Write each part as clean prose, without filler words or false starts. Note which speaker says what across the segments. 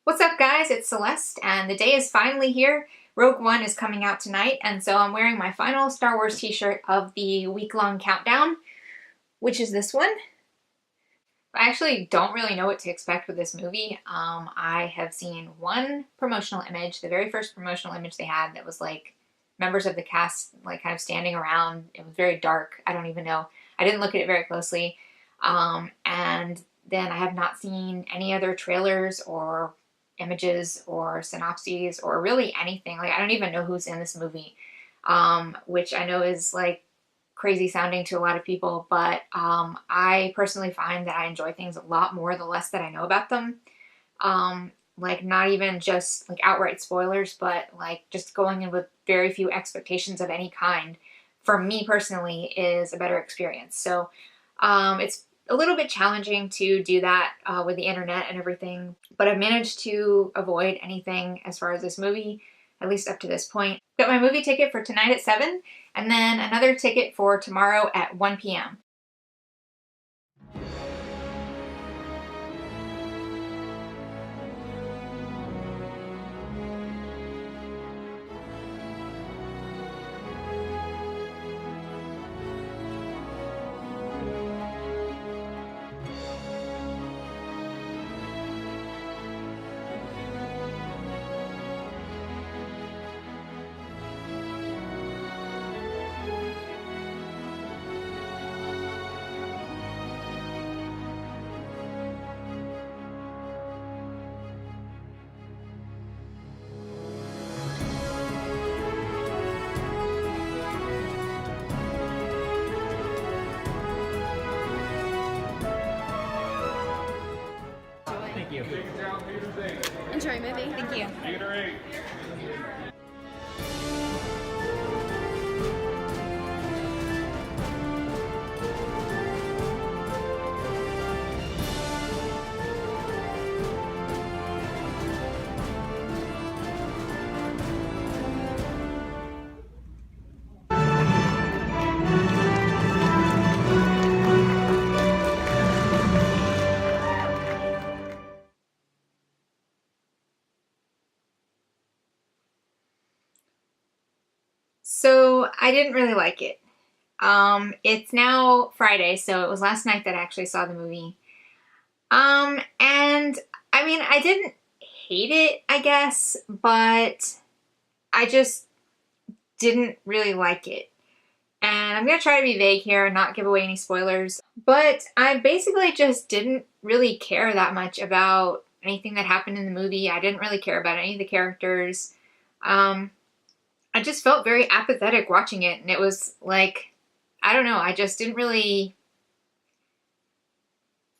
Speaker 1: What's up, guys? It's Celeste, and the day is finally here. Rogue One is coming out tonight, and so I'm wearing my final Star Wars t-shirt of the week-long countdown, which is this one. I actually don't really know what to expect with this movie. I have seen one promotional image, the very first promotional image they had that was like members of the cast like kind of standing around. It was very dark. I don't even know. I didn't look at it very closely. And then I have not seen any other trailers or images or synopses or really anything. Like, I don't even know who's in this movie, which I know is like crazy sounding to a lot of people, but I personally find that I enjoy things a lot more the less that I know about them. Like, not even just like outright spoilers, but like just going in with very few expectations of any kind, for me personally, is a better experience. So it's a little bit challenging to do that with the internet and everything, but I've managed to avoid anything as far as this movie, at least up to this point. Got my movie ticket for tonight at 7, and then another ticket for tomorrow at 1 p.m.
Speaker 2: Thank you.
Speaker 3: Enjoy movie.
Speaker 1: Thank you. So I didn't really like it. It's now Friday, so it was last night that I actually saw the movie. And I mean, I didn't hate it, I guess, but I just didn't really like it. And I'm gonna try to be vague here and not give away any spoilers, but I basically just didn't really care that much about anything that happened in the movie. I didn't really care about any of the characters. I just felt very apathetic watching it, and it was like, I don't know, I just didn't really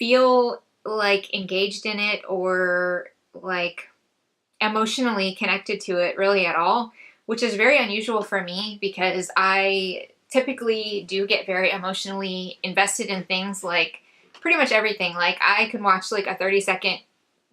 Speaker 1: feel like engaged in it or like emotionally connected to it really at all, which is very unusual for me because I typically do get very emotionally invested in things, like pretty much everything. Like, I could watch like a 30-second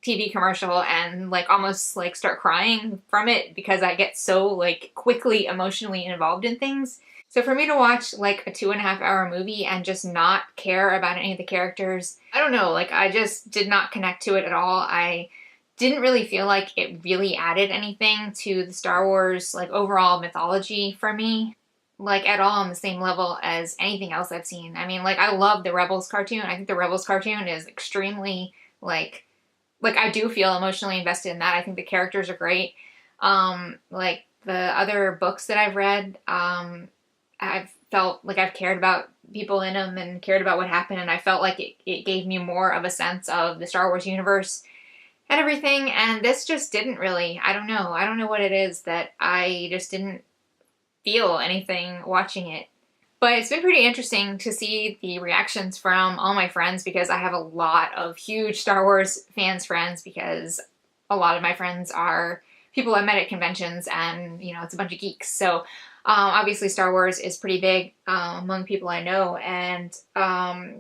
Speaker 1: TV commercial and like almost like start crying from it because I get so like quickly emotionally involved in things. So for me to watch like a 2.5-hour movie and just not care about any of the characters, I don't know, like I just did not connect to it at all. I didn't really feel like it really added anything to the Star Wars like overall mythology for me, like at all on the same level as anything else I've seen. I mean, like, I love the Rebels cartoon. I think the Rebels cartoon is extremely like I do feel emotionally invested in that. I think the characters are great. Like the other books that I've read, I've felt like I've cared about people in them and cared about what happened, and I felt like it gave me more of a sense of the Star Wars universe and everything, and this just didn't really. I don't know what it is that I just didn't feel anything watching it. But it's been pretty interesting to see the reactions from all my friends, because I have a lot of huge Star Wars friends, because a lot of my friends are people I met at conventions, and, you know, it's a bunch of geeks. So obviously Star Wars is pretty big among people I know, and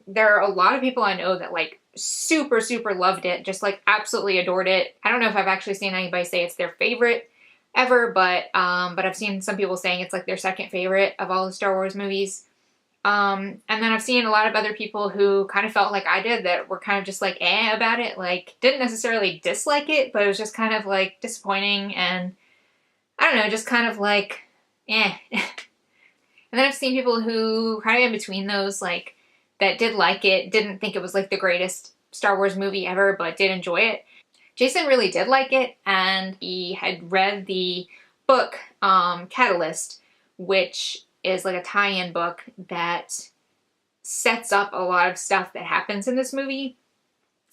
Speaker 1: there are a lot of people I know that like super, super loved it, just like absolutely adored it. I don't know if I've actually seen anybody say it's their favorite ever, but I've seen some people saying it's like their second favorite of all the Star Wars movies. And then I've seen a lot of other people who kind of felt like I did, that were kind of just like about it, like didn't necessarily dislike it, but it was just kind of like disappointing, and I don't know, just kind of like eh. And then I've seen people who kind of in between those, like that did like it, didn't think it was like the greatest Star Wars movie ever, but did enjoy it. Jason really did like it, and he had read the book Catalyst, which is like a tie-in book that sets up a lot of stuff that happens in this movie,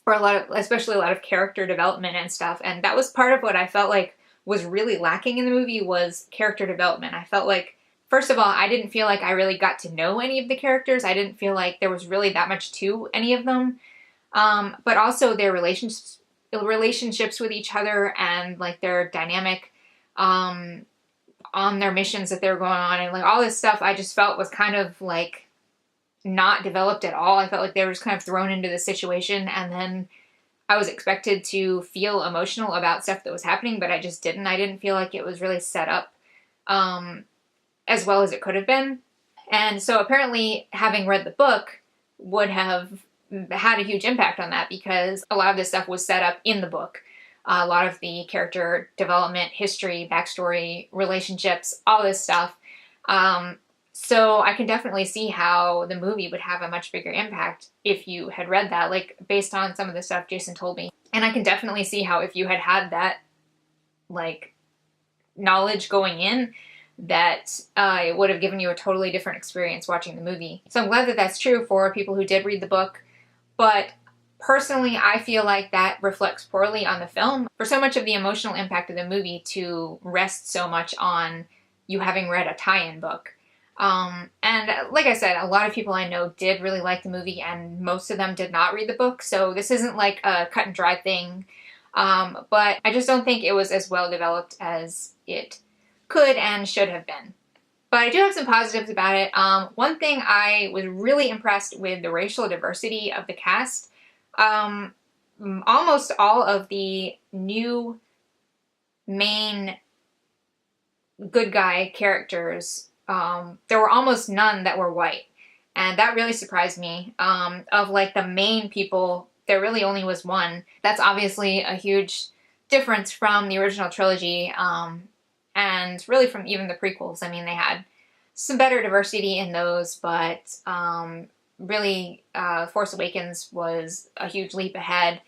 Speaker 1: or especially a lot of character development and stuff. And that was part of what I felt like was really lacking in the movie, was character development. I felt like, first of all, I didn't feel like I really got to know any of the characters. I didn't feel like there was really that much to any of them. But also their relationships with each other, and like their dynamic on their missions that they were going on, and like all this stuff I just felt was kind of like not developed at all. I felt like they were just kind of thrown into the situation, and then I was expected to feel emotional about stuff that was happening, but I just didn't. I didn't feel like it was really set up as well as it could have been. And so apparently having read the book would have had a huge impact on that, because a lot of this stuff was set up in the book. A lot of the character development, history, backstory, relationships, all this stuff. So I can definitely see how the movie would have a much bigger impact if you had read that, like based on some of the stuff Jason told me. And I can definitely see how if you had had that like knowledge going in, that it would have given you a totally different experience watching the movie. So I'm glad that that's true for people who did read the book. But personally, I feel like that reflects poorly on the film, for so much of the emotional impact of the movie to rest so much on you having read a tie-in book. And like I said, a lot of people I know did really like the movie, and most of them did not read the book, so this isn't like a cut and dry thing. But I just don't think it was as well developed as it could and should have been. But I do have some positives about it. One thing, I was really impressed with the racial diversity of the cast. Almost all of the new main good guy characters, there were almost none that were white. And that really surprised me. Of like the main people, there really only was one. That's obviously a huge difference from the original trilogy. And really from even the prequels. I mean, they had some better diversity in those, but really Force Awakens was a huge leap ahead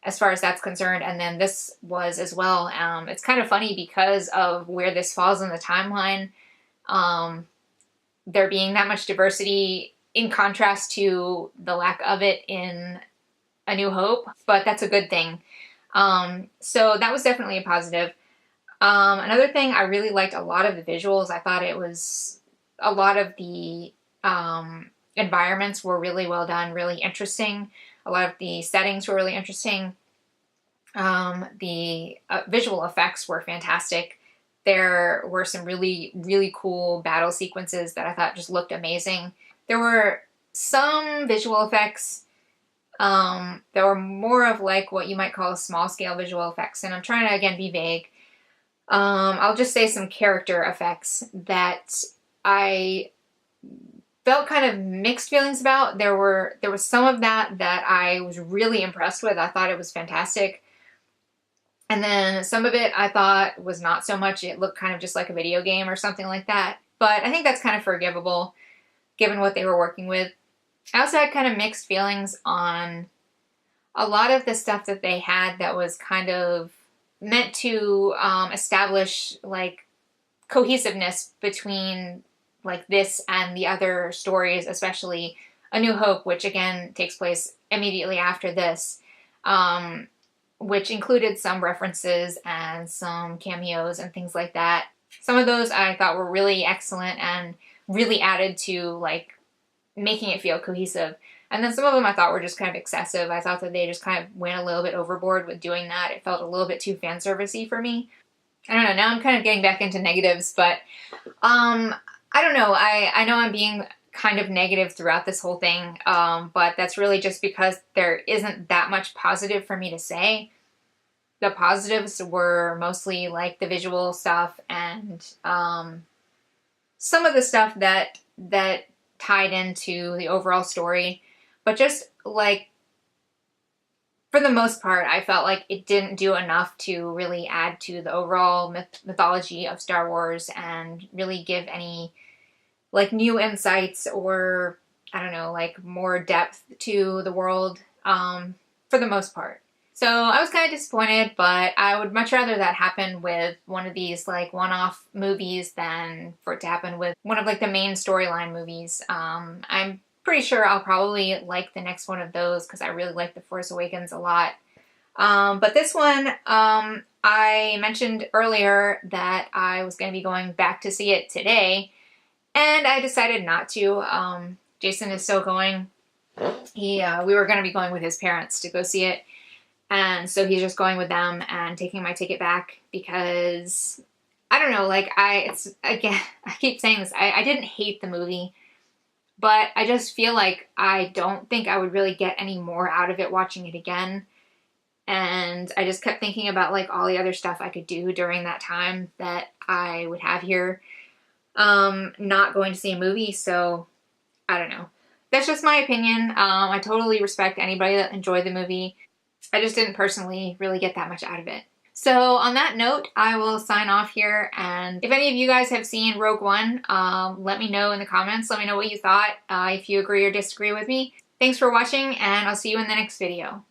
Speaker 1: as far as that's concerned, and then this was as well. It's kind of funny because of where this falls in the timeline, there being that much diversity in contrast to the lack of it in A New Hope, but that's a good thing. So that was definitely a positive. Another thing, I really liked a lot of the visuals. I thought it was, a lot of the environments were really well done, really interesting. A lot of the settings were really interesting. The visual effects were fantastic. There were some really, really cool battle sequences that I thought just looked amazing. There were some visual effects that were more of like what you might call small scale visual effects, and I'm trying to again be vague. I'll just say some character effects that I felt kind of mixed feelings about. There was some of that I was really impressed with. I thought it was fantastic. And then some of it I thought was not so much. It looked kind of just like a video game or something like that. But I think that's kind of forgivable given what they were working with. I also had kind of mixed feelings on a lot of the stuff that they had that was kind of meant to establish like cohesiveness between like this and the other stories, especially A New Hope, which again takes place immediately after this, which included some references and some cameos and things like that. Some of those I thought were really excellent and really added to like making it feel cohesive. And then some of them I thought were just kind of excessive. I thought that they just kind of went a little bit overboard with doing that. It felt a little bit too fan servicey for me. I don't know, now I'm kind of getting back into negatives, but I don't know. I know I'm being kind of negative throughout this whole thing, but that's really just because there isn't that much positive for me to say. The positives were mostly like the visual stuff and some of the stuff that tied into the overall story. But just like, for the most part, I felt like it didn't do enough to really add to the overall mythology of Star Wars and really give any like new insights or, I don't know, like more depth to the world for the most part. So I was kind of disappointed, but I would much rather that happen with one of these like one-off movies than for it to happen with one of like the main storyline movies. I'm pretty sure I'll probably like the next one of those because I really like The Force Awakens a lot. But this one, I mentioned earlier that I was going to be going back to see it today, and I decided not to. Jason is still going. We were going to be going with his parents to go see it. And so he's just going with them and taking my ticket back because, I don't know, like again, I keep saying this, I didn't hate the movie, but I just feel like I don't think I would really get any more out of it watching it again. And I just kept thinking about like all the other stuff I could do during that time that I would have here, not going to see a movie. So I don't know. That's just my opinion. I totally respect anybody that enjoyed the movie. I just didn't personally really get that much out of it. So on that note, I will sign off here. And if any of you guys have seen Rogue One, let me know in the comments. Let me know what you thought, if you agree or disagree with me. Thanks for watching, and I'll see you in the next video.